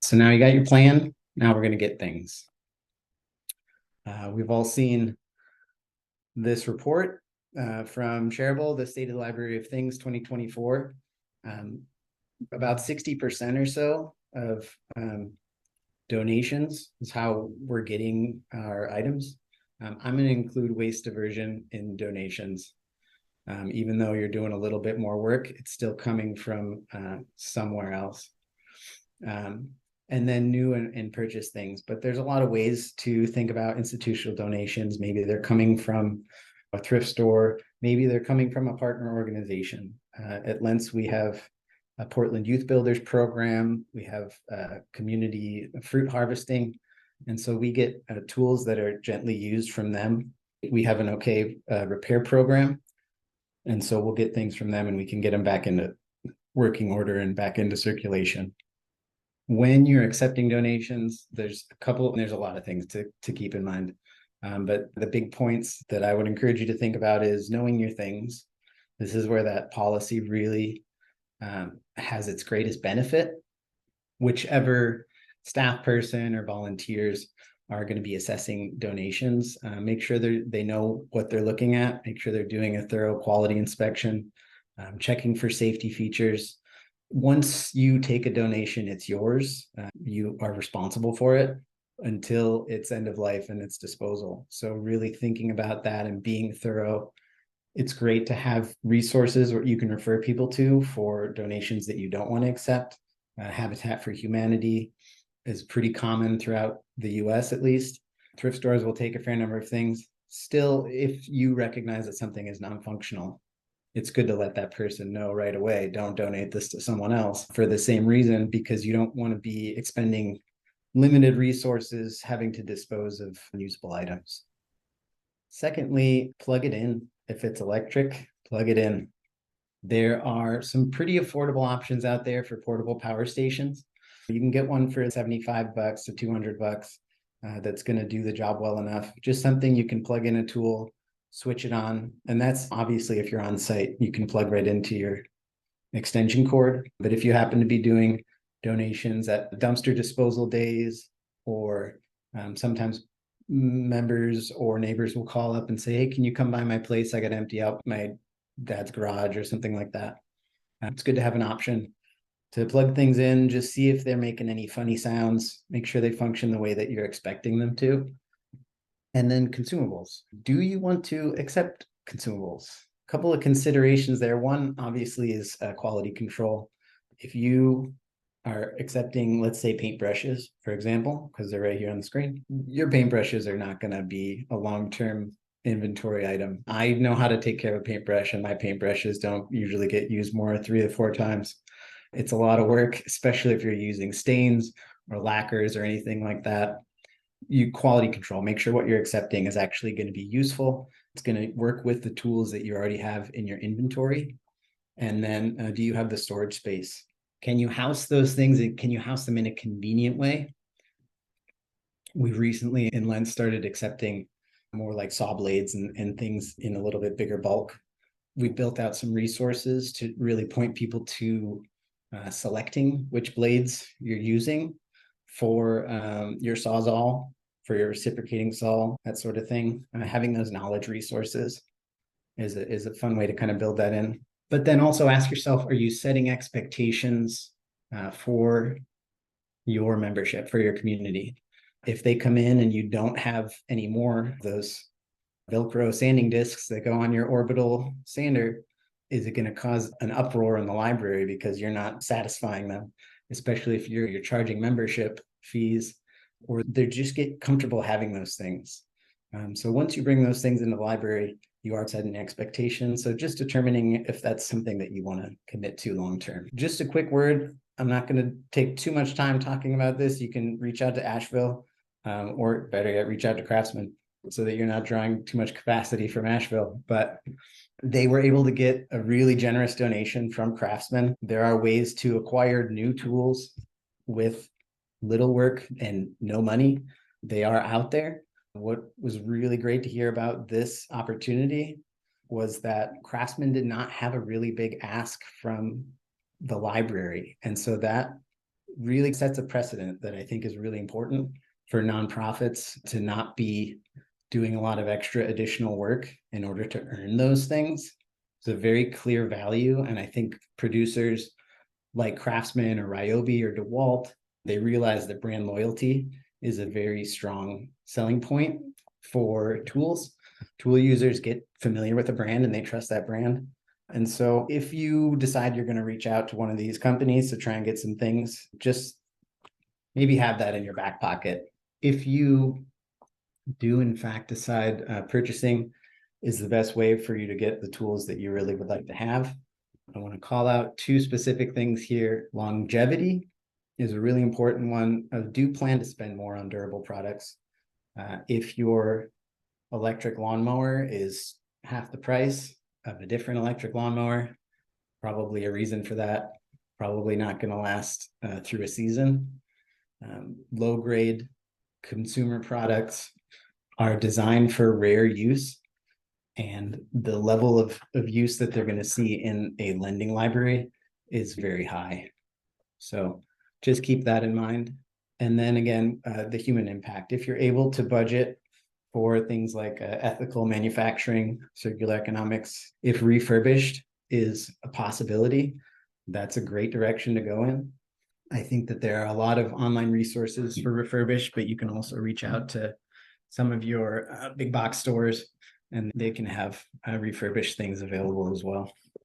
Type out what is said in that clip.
So now you got your plan. Now we're going to get things. We've all seen this report from Shareable, the State of the Library of Things 2024. About 60% or so of donations is how we're getting our items. I'm going to include waste diversion in donations. Even though you're doing a little bit more work, it's still coming from somewhere else. And then new and purchase things. But there's a lot of ways to think about institutional donations. Maybe they're coming from a thrift store. Maybe they're coming from a partner organization. At Lents, we have a Portland Youth Builders program. We have community fruit harvesting. And so we get tools that are gently used from them. We have an OK repair program. And so we'll get things from them and we can get them back into working order and back into circulation. When you're accepting donations, there's a lot of things to keep in mind. But the big points that I would encourage you to think about is knowing your things. This is where that policy really has its greatest benefit. Whichever staff person or volunteers are going to be assessing donations, make sure they know what they're looking at, make sure they're doing a thorough quality inspection, checking for safety features. Once you take a donation, it's yours. You are responsible for it until its end of life and its disposal. So really thinking about that and being thorough. It's great to have resources where you can refer people to for donations that you don't want to accept. Habitat for Humanity is pretty common throughout the US, at least. Thrift stores will take a fair number of things. Still, if you recognize that something is non-functional, it's good to let that person know right away. Don't donate this to someone else for the same reason, because you don't want to be expending limited resources having to dispose of unusable items. Secondly, plug it in. If it's electric, plug it in. There are some pretty affordable options out there for portable power stations. You can get one for $75 to $200 that's going to do the job well enough. Just something you can plug in a tool, switch it on. And that's obviously if you're on site, you can plug right into your extension cord. But if you happen to be doing donations at dumpster disposal days, or sometimes members or neighbors will call up and say, hey, can you come by my place? I got to empty out my dad's garage or something like that. It's good to have an option to plug things in, just see if they're making any funny sounds, make sure they function the way that you're expecting them to. And then consumables. Do you want to accept consumables? A couple of considerations there. One, obviously, is quality control. If you are accepting, let's say, paintbrushes, for example, because they're right here on the screen, your paintbrushes are not going to be a long-term inventory item. I know how to take care of a paintbrush, and my paintbrushes don't usually get used more 3 to 4 times. It's a lot of work, especially if you're using stains or lacquers or anything like that. You quality control, make sure what you're accepting is actually going to be useful. It's going to work with the tools that you already have in your inventory. And then do you have the storage space? Can you house those things? Can you house them in a convenient way? We've recently in Lent started accepting more like saw blades and things in a little bit bigger bulk. We built out some resources to really point people to selecting which blades you're using for your Sawzall, for your reciprocating saw, that sort of thing. Having those knowledge resources is a fun way to kind of build that in. But then also ask yourself, are you setting expectations for your membership, for your community? If they come in and you don't have any more of those Velcro sanding discs that go on your orbital sander, is it going to cause an uproar in the library because you're not satisfying them, especially if you're charging membership fees, or they just get comfortable having those things. So once you bring those things into the library, you are setting expectations. So just determining if that's something that you want to commit to long term. Just a quick word. I'm not going to take too much time talking about this. You can reach out to Asheville, or better yet, reach out to Craftsman, so that you're not drawing too much capacity from Asheville. But they were able to get a really generous donation from Craftsman. There are ways to acquire new tools with little work and no money. They are out there. What was really great to hear about this opportunity was that Craftsman did not have a really big ask from the library. And so that really sets a precedent that I think is really important for nonprofits to not be doing a lot of extra additional work in order to earn those things. It's a very clear value. And I think producers like Craftsman or Ryobi or DeWalt, they realize that brand loyalty is a very strong selling point for tools. Tool users get familiar with a brand and they trust that brand. And so if you decide you're going to reach out to one of these companies to try and get some things, just maybe have that in your back pocket. If you do in fact decide purchasing is the best way for you to get the tools that you really would like to have, I want to call out two specific things here. Longevity is a really important one. I do plan to spend more on durable products. If your electric lawnmower is half the price of a different electric lawnmower, probably a reason for that. Probably not going to last through a season. Low grade consumer products are designed for rare use, and the level of use that they're going to see in a lending library is very high. So just keep that in mind. And then again, the human impact. If you're able to budget for things like ethical manufacturing, circular economics, if refurbished is a possibility, that's a great direction to go in. I think that there are a lot of online resources for refurbished, but you can also reach out to some of your big box stores and they can have refurbished things available as well.